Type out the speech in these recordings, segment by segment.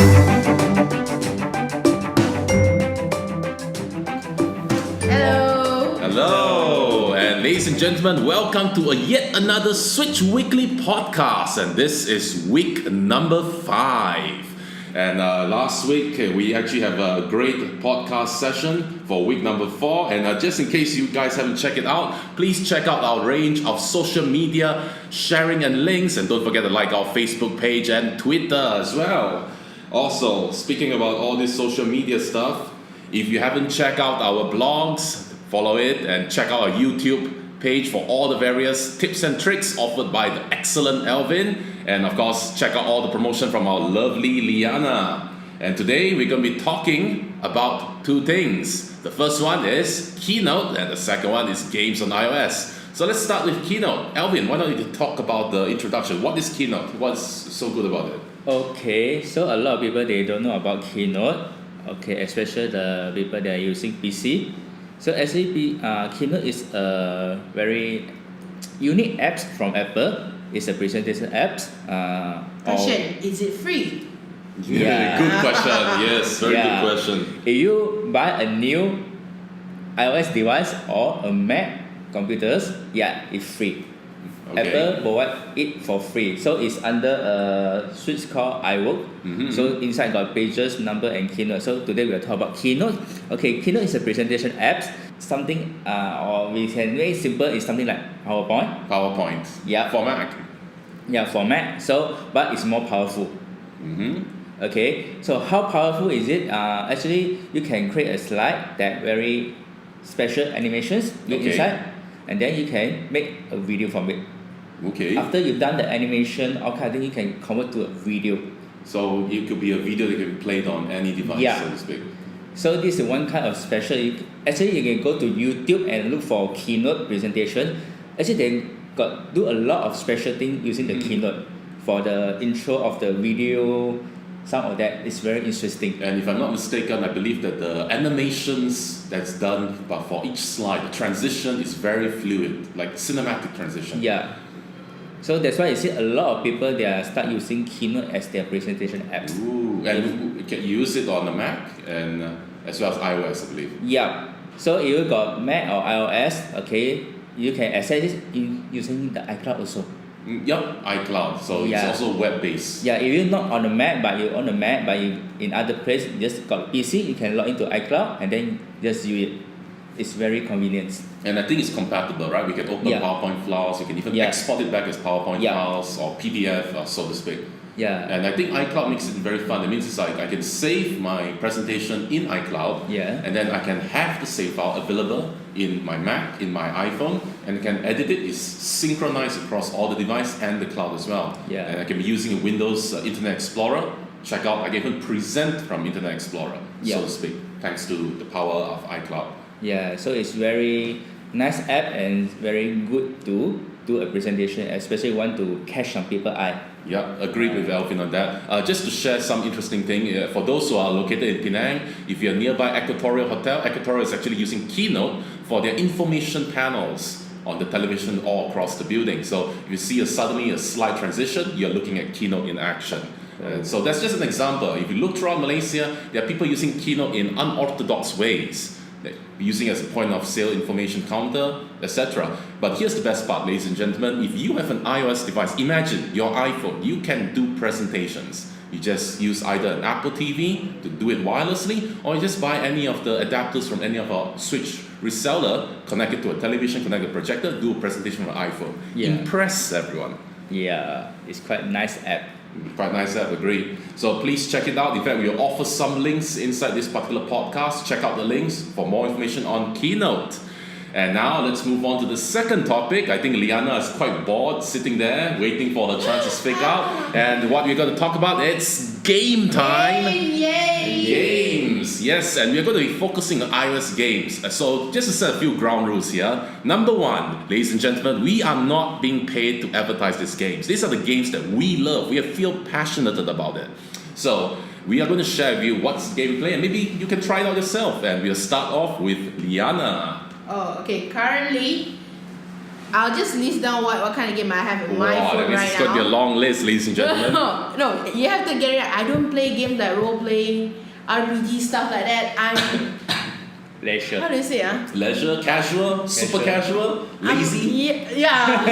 Hello. Hello, and ladies and gentlemen, welcome to yet another Switch Weekly podcast, and this is week number 5. And last week we actually have a great podcast session for week number 4. And just in case you guys haven't checked it out, please check out our range of social media sharing and links, and don't forget to like our Facebook page and Twitter as well. Also, speaking about all this social media stuff, if you haven't checked out our blogs, follow it and check out our YouTube page for all the various tips and tricks offered by the excellent Elvin. And of course, check out all the promotion from our lovely Liyana. And today we're going to be talking about 2 things. The first one is Keynote, and the second one is games on iOS. So let's start with Keynote. Elvin, why don't you talk about the introduction? What is Keynote? What's so good about it? Okay, so a lot of people, they don't know about Keynote. Okay, especially the people that are using PC. So actually, Keynote is a very unique app from Apple. It's a presentation app. Question, is it free? Yeah. Good question. Yes, very good question. If you buy a new iOS device or a Mac computers, it's free. Okay. Apple provide it for free. So it's under a suite called iWork. Mm-hmm. So inside got pages, number, and Keynote. So today we'll talk about Keynote. Okay, Keynote is a presentation app. Something, or we can make it simple, is something like PowerPoint. PowerPoint. Yeah. For Mac. Yeah, for Mac. So, but it's more powerful. Mm-hmm. Okay, so how powerful is it? Actually, you can create a slide that very special animations inside, and then you can make a video from it. Okay. After you've done the animation, then you can convert to a video. So it could be a video that can be played on any device, so to speak. So this is one kind of special. Actually, you can go to YouTube and look for Keynote presentation. Actually, they do a lot of special things using the Keynote for the intro of the video. Some of that is very interesting. And if I'm not mistaken, I believe that the animations that's done but for each slide, the transition is very fluid, like cinematic transition. Yeah. So that's why you see a lot of people, they start using Keynote as their presentation apps. Ooh, and you can use it on the Mac and as well as iOS, I believe. Yeah. So if you got Mac or iOS, okay, you can access it using the iCloud also. Yep, iCloud. So it's also web-based. Yeah, if you're not on the Mac, but you're on the Mac, but you in other place, you just got PC, you can log into iCloud and then just use it. It's very convenient. And I think it's compatible, right? We can open PowerPoint files. You can even export it back as PowerPoint files or PDF, so to speak. Yeah. And I think iCloud makes it very fun. It means it's like I can save my presentation in iCloud, and then I can have the save file available in my Mac, in my iPhone, and I can edit it. It's synchronized across all the device and the cloud as well. Yeah. And I can be using a Windows Internet Explorer. Check out, I can even present from Internet Explorer, so to speak, thanks to the power of iCloud. Yeah, so it's very nice app and very good to do a presentation, especially want to catch some people's eye. Yeah, agreed with Elvin on that. Just to share some interesting thing, for those who are located in Penang, if you're nearby Equatorial Hotel, Equatorial is actually using Keynote for their information panels on the television all across the building. So if you see suddenly a slight transition, you're looking at Keynote in action. So that's just an example. If you look throughout Malaysia, there are people using Keynote in unorthodox ways, using as a point of sale information counter, etc. But here's the best part, ladies and gentlemen. If you have an iOS device, imagine your iPhone, you can do presentations. You just use either an Apple TV to do it wirelessly, or you just buy any of the adapters from any of our Switch reseller, connect it to a television, connect a projector, do a presentation on an iPhone. Impress everyone. Yeah, it's quite a nice app. Quite nice app, agreed. So please check it out. In fact, we'll offer some links inside this particular podcast. Check out the links for more information on Keynote. And now let's move on to the second topic. I think Liyana is quite bored sitting there waiting for her chance to speak out. And what we're going to talk about, it's game time. Games. Yes, and we're going to be focusing on iOS games. So just to set a few ground rules here. Number 1, ladies and gentlemen, we are not being paid to advertise these games. These are the games that we love. We feel passionate about it. So we are going to share with you what's game we play, and maybe you can try it out yourself. And we'll start off with Liyana. Oh, okay. Currently, I'll just list down what kind of game I have in my phone this right is going to be a now. long list, ladies and gentlemen. No, you have to get it right. I don't play games like role playing, RPG stuff like that. I'm Leisure. how do you say Leisure, casual, super casual, lazy. Yeah.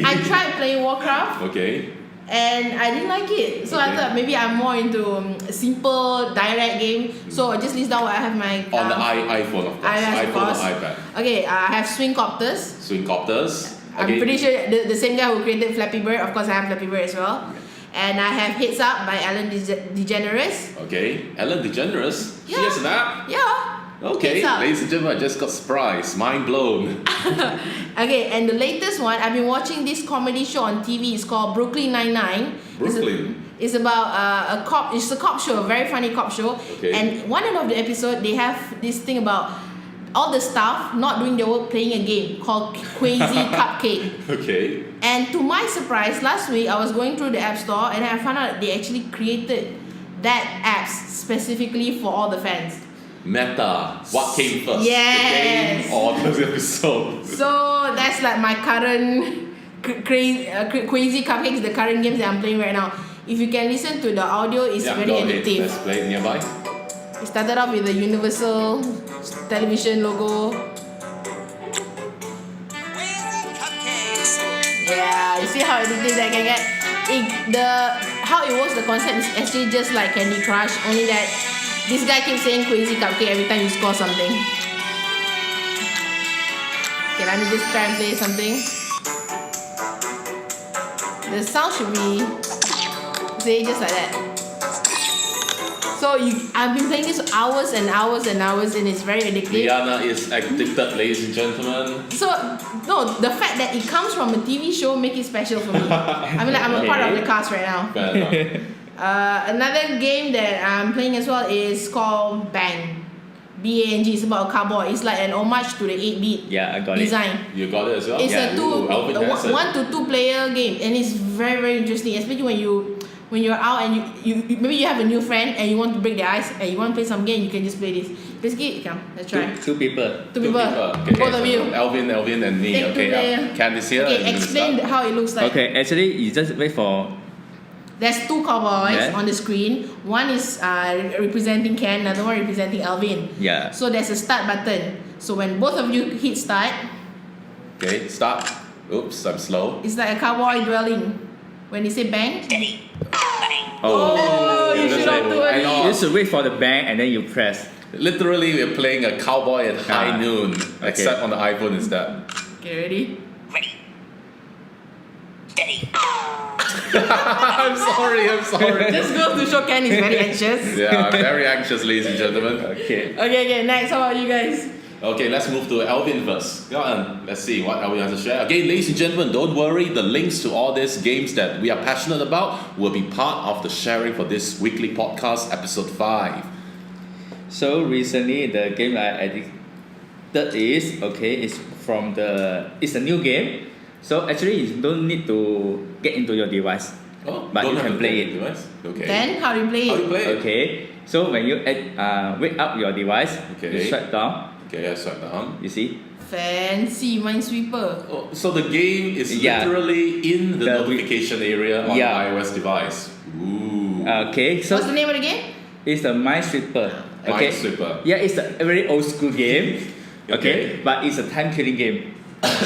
I tried playing Warcraft Okay. and I didn't like it. So I Okay. thought maybe I'm more into a simple, direct game. So I just list down what I have my On the iPhone, of course. iOS, of iPhone course. or iPad. Okay, I have Swing Copters. Swingcopters. I'm pretty sure the same guy who created Flappy Bird. Of course, I have Flappy Bird as well. And I have Heads Up by Alan DeGeneres. Okay. Ellen DeGeneres. She Yeah. has an app. Yeah. Okay. Heads Up. Ladies and gentlemen, I just got surprised. Mind blown. Okay, and the latest one, I've been watching this comedy show on TV. It's called Brooklyn Nine-Nine. Brooklyn. It's about a cop. It's a cop show, a very funny cop show. Okay. And one of the episode, they have this thing about all the staff not doing their work, playing a game called Crazy Cupcake. Okay. And to my surprise, last week I was going through the app store and I found out they actually created that apps specifically for all the fans. Meta. What came first? Yes. The game or the episode? So that's like my current Crazy Cupcakes, the current games that I'm playing right now. If you can listen to the audio, it's very go ahead. addictive. Let's play it nearby. It started off with the Universal television logo. Yeah, you see how addictive that can get. How it works, the concept is actually just like Candy Crush, only that this guy keeps saying Crazy Cupcake every time you score something. Okay, let me just try and play something. The sound should be say just like that. So I've been playing this hours and hours and hours, and it's very addictive. Liyana is addicted, ladies and gentlemen. So no, the fact that it comes from a TV show make it special for me. I mean, like I'm a part of the cast right now. Fair enough. Another game that I'm playing as well is called Bang. BANG. It's about a cowboy. It's like an homage to the 8-bit Yeah, I got design. You got it as well? It's a Elvin has it. 1 to 2 player game, and it's very very interesting, especially when you're out and you maybe you have a new friend and you want to break their ice and you want to play some game, you can just play this. Basically, come, let's try. Two people. Two people. Okay. Both of you. Elvin and me. Take two player. Okay. Kant is here. Okay, and explain start. how it looks like. Okay, actually, you just wait for. There's two cowboys Yeah. on the screen. One is representing Kant, another one representing Elvin. Yeah. So there's a start button. So when both of you hit start, Okay, start. Oops, I'm slow. it's like a cowboy dueling. When you say bang, Oh. you should not do I know. You should wait for the bang and then you press. Literally, we're playing a cowboy at high Ah, noon, okay. except on the iPhone instead. Okay, ready? I'm sorry. Just goes to show Ken is very anxious. Yeah, I'm very anxious, ladies and gentlemen. Okay. Okay, next, how about you guys? Okay, let's move to Elvin first. Go on, let's see what Elvin has to share. Again, ladies and gentlemen, don't worry, the links to all these games that we are passionate about will be part of the sharing for this weekly podcast, episode 5. So recently, the game I addicted is from it's a new game. So actually, you don't need to get into your device, Oh, but don't you have can a play it. device? Okay. Then, how do you play How do it? you play it? Okay. So when you wake up your device, Okay. you shut down. Okay, I swipe down. You see? Fancy Minesweeper. Oh, so the game is Yeah. literally in the The- notification area on Yeah. the iOS device. Ooh. Okay. So What's the name of the game? it's the Minesweeper. Okay. Minesweeper. Yeah, it's a very old school game. Okay. Okay. But it's a time killing game.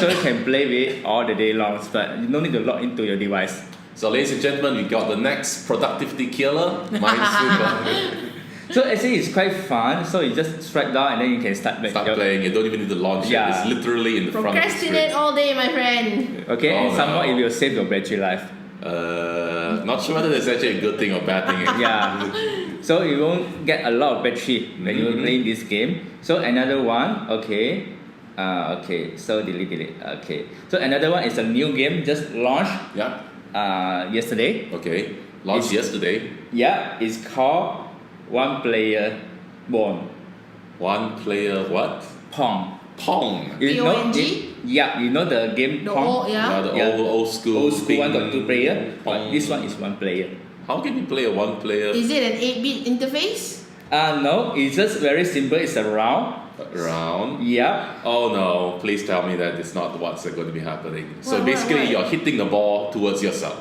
So you can play with it all the day long, but you don't need to log into your device. So, ladies and gentlemen, we got the next productivity killer, Minesweeper. So actually it's quite fun. So you just swipe down and then you can start back. Start your- playing. You don't even need to launch Yeah. it. It's literally in the front of the Procrastinate screen. all day, my friend. Okay, Oh, and somehow no. it will save your battery life. Not sure whether that's actually a good thing or bad thing. Yeah. So you won't get a lot of battery when you Mhm. play this game. So another one, okay. Okay, so delete. Okay. So another one is a new game just launched Yeah. yesterday. Okay. Launched yesterday. Yeah, it's called One Player Bond. One player what? Pong. Pong. You know PONG? Yeah, you know the game The Pong? old, yeah. The Yeah. old school. Old school one got 2 player, Pong. but this one is 1 player. How can you play a one player? Is it an 8-bit interface? No, it's just very simple. It's a round. Around. Yeah. Oh no, please tell me that it's not what's going to be happening. So What, basically, what? you're hitting the ball towards yourself.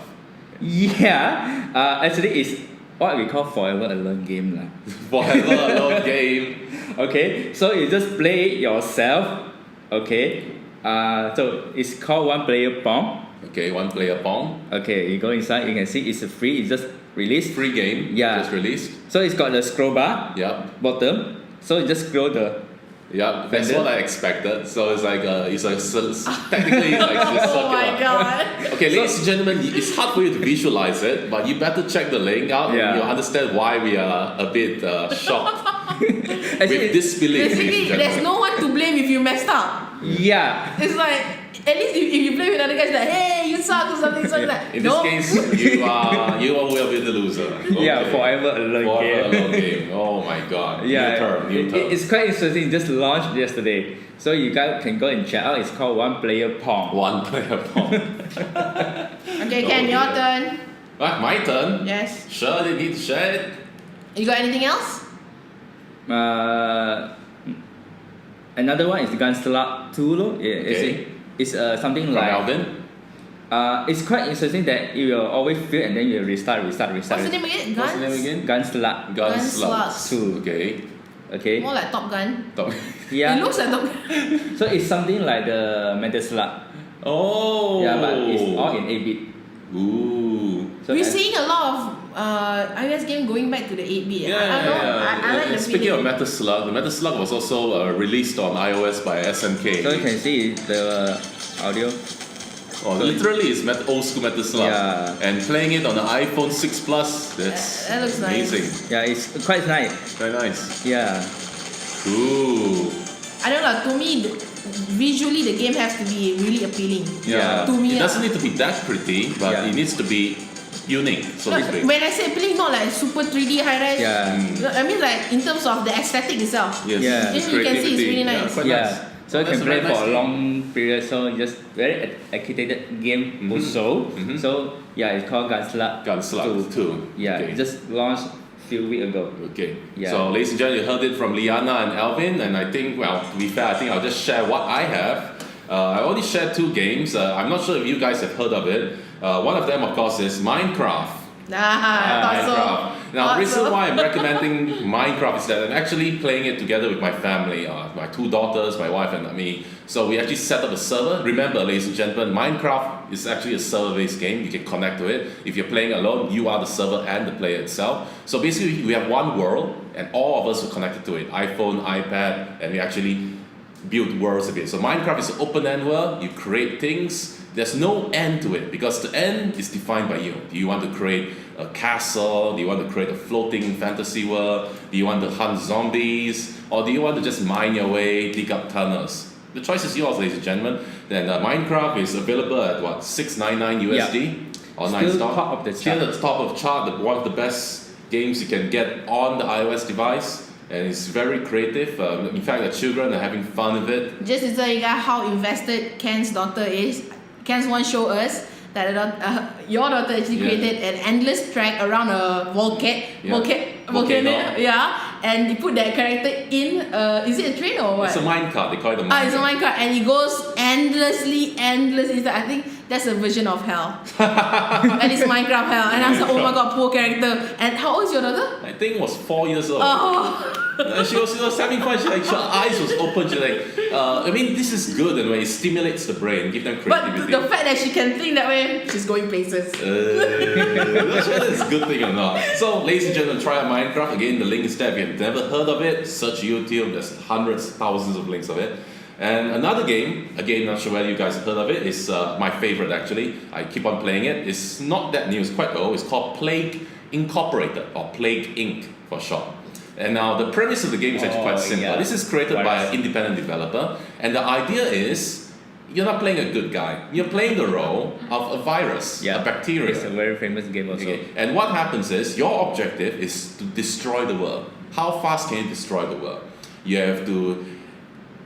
Yeah. Actually, it's what we call forever alone game lah. Forever alone game. Okay, so you just play yourself. Okay. So it's called one player pong. Okay, one player pong. Okay, you go inside, you can see it's free. It's just released. Free game. Yeah. Just released. So it's got the scroll bar Yep. bottom. So you just scroll the. Yep. That's Vendor? what I expected. So it's like technically like it's Oh my circular. god. Okay, ladies and gentlemen, it's hard for you to visualize it, but you better check the link out Yeah. and you'll understand why we are a bit shocked with Actually, disbelief. Basically, ladies and there's gentlemen. no one to blame if you messed up. yeah. It's like, at least if you play with other guys, like, hey, you suck or something, so it's like, In no. this case, you will be the loser. Yeah, Okay. forever alone Forever game. alone game. Oh my god. Yeah, New term. it's quite interesting. It just launched yesterday, so you guys can go and check out. It's called One Player Pong. One player pong. Okay, Ken, your turn. My turn. Yes. Sure, they need to share it. You got anything else? Another one is Gunslug 2 lor. Yeah, Okay. it's something From like Elvin. it's quite interesting that you will always fail and then you restart. What's the name again? What's the name Guns? again? Gunslug. Gunslugs. 2. Okay. Okay. More like Top Gun. Top- It Yeah. looks like Top Gun. So it's something like the Metal Slug. Oh. Yeah, but it's all in 8-bit. Ooh. So We're and- seeing a lot of iOS game going back to the 8-bit. Yeah, I like the Speaking feeling. of Metal Slug, the Metal Slug was also released on iOS by SNK. So you can see the audio. Oh, literally, it's old school Metal Slug. Yeah. And playing it on the iPhone 6 Plus, that's That looks nice. amazing. Yeah, it's quite nice. Very nice. Yeah. Ooh. I don't know, to me, visually the game has to be really appealing. Yeah. To me, It doesn't need to be that pretty, but Yeah. it needs to be unique, so No, to speak. when I say appealing, not like super 3D high res. Yeah. I mean like in terms of the aesthetic itself. Yes. Yeah. the You can see it's creativity. really nice. Yeah, quite Yeah. nice. So you That's can a play very for nice a long period. So just very articulated game Mhm. also. Mhm. So yeah, it's called Gunslug. Gunslug 2. Yeah, Okay. it just launched few weeks ago. Okay. Yeah. So, ladies and gentlemen, you heard it from Liyana and Elvin, and I think, well, to be fair, I think I'll just share what I have. I only shared 2 games. I'm not sure if you guys have heard of it. One of them, of course, is Minecraft. I thought so. Minecraft. Now, the Thought reason so. why I'm recommending Minecraft is that I'm actually playing it together with my family, my 2 daughters, my wife, and me. So we actually set up a server. Remember, ladies and gentlemen, Minecraft is actually a server-based game. You can connect to it. If you're playing alone, you are the server and the player itself. So basically, we have one world, and all of us are connected to it. iPhone, iPad, and we actually build worlds of it. So Minecraft is an open-end world. You create things. There's no end to it because the end is defined by you. Do you want to create a castle? Do you want to create a floating fantasy world? Do you want to hunt zombies? Or do you want to just mine your way, dig up tunnels? The choice is yours, ladies and gentlemen. Then Minecraft is available at what, $6.99 USD or Still $9. top of the Still chart. at the top of chart. One of the best games you can get on the iOS device. And it's very creative. In fact, the children are having fun with it. Just to tell you guys how invested Ken's daughter is, Ken's one show us that your daughter actually Yeah. created an endless track around a volcano, Volcano. yeah, and he put that character in. Is it a train or what? It's a minecart. They call it a minecart. It's a Minecraft, and it goes endlessly. I think that's a version of hell. And it's Minecraft hell. And I was like, oh my god, poor character. And how old is your daughter? I think it was 4 years old. Oh. And she was having fun. Her eyes was open. She's like, I mean, this is good and when it stimulates the brain, give them But creativity. the fact that she can think that way, she's going places. I'm not sure that's a good thing or not. So, ladies and gentlemen, try out Minecraft. Again, the link is there. If you've never heard of it, search YouTube. There's hundreds, thousands of links of it. And another game, again, not sure whether you guys have heard of it, is my favorite actually. I keep on playing it. It's not that new, it's quite old. It's called Plague Incorporated, or Plague Inc. for short. And now the premise of the game is actually quite simple. yeah. This is created by an independent developer, and the idea is you're not playing a good guy. You're playing the role of a virus, a bacteria. It's a very famous game also. Okay. And what happens is your objective is to destroy the world. How fast can you destroy the world? You have to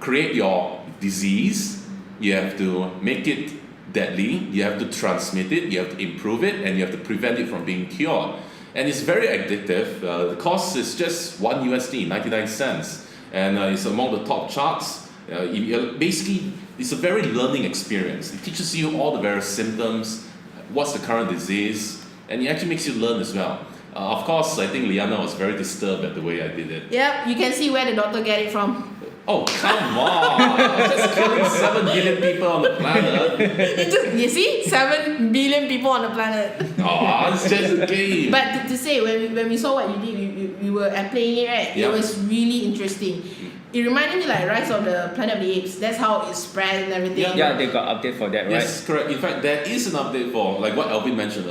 create your disease, you have to make it deadly, you have to transmit it, you have to improve it, and you have to prevent it from being cured. And it's very addictive. The cost is just $1 USD, 99 cents. and it's among the top charts. Basically, it's a very learning experience. It teaches you all the various symptoms, what's the current disease, and it actually makes you learn as well. Of course, I think Liyana was very disturbed at the way I did it. Yep, you can see where the doctor get it from. Oh, come on! Just killing 7 billion people on the planet. You see? 7 billion people on the planet. Oh, it's just a game. But to say, when we saw what you did, we were playing it, right? Yeah. It was really interesting. It reminded me like Rise of the Planet of the Apes. That's how it spread and everything. Yeah, they got update for that, right? Yes, correct. In fact, there is an update for, like what Elvin mentioned,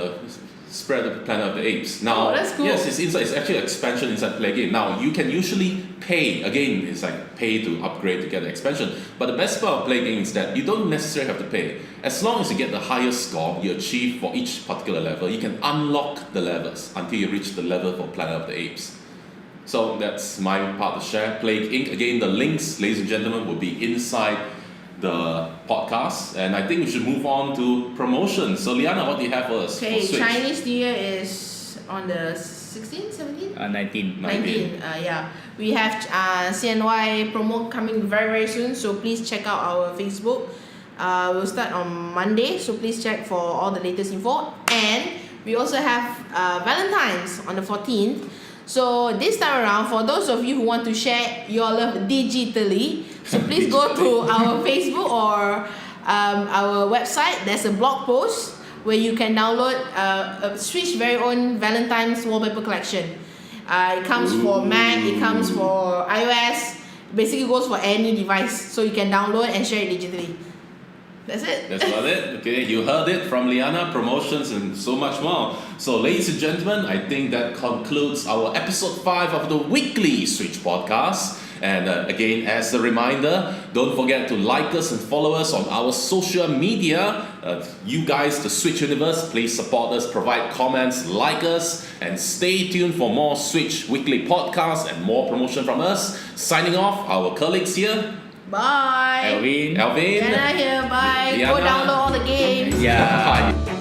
spread of the Planet of the Apes. Now, that's cool. yes, it's actually an expansion inside Play Game. Now, you can usually pay. Again, it's like pay to upgrade to get the expansion. But the best part of Play Game is that you don't necessarily have to pay. As long as you get the highest score you achieve for each particular level, you can unlock the levels until you reach the level for Planet of the Apes. So that's my part to share. Plague Inc. Again, the links, ladies and gentlemen, will be inside the podcast. And I think we should move on to promotions. So Liyana, what do you have for us? Okay, for Switch? Chinese New Year is on the 16th, 17th? 19. 19. Yeah. We have CNY promo coming very, very soon. So please check out our Facebook. We'll start on Monday. So please check for all the latest info. And we also have Valentine's on the 14th. So this time around, for those of you who want to share your love digitally, so please go to our Facebook or our website. There's a blog post where you can download a Switch very own Valentine's wallpaper collection. It comes for Mac, it comes for iOS. Basically goes for any device, so you can download and share it digitally. That's it. That's about it. Okay, you heard it from Liyana, promotions and so much more. So, ladies and gentlemen, I think that concludes our episode 5 of the Weekly Switch podcast. And again, as a reminder, don't forget to like us and follow us on our social media. You guys, the Switch Universe, please support us, provide comments, like us, and stay tuned for more Switch Weekly podcasts and more promotion from us. Signing off, our colleagues here. Bye. Elvin. Elvin. Liyana here. Bye. Liyana. Go download all the games. Yeah. Bye.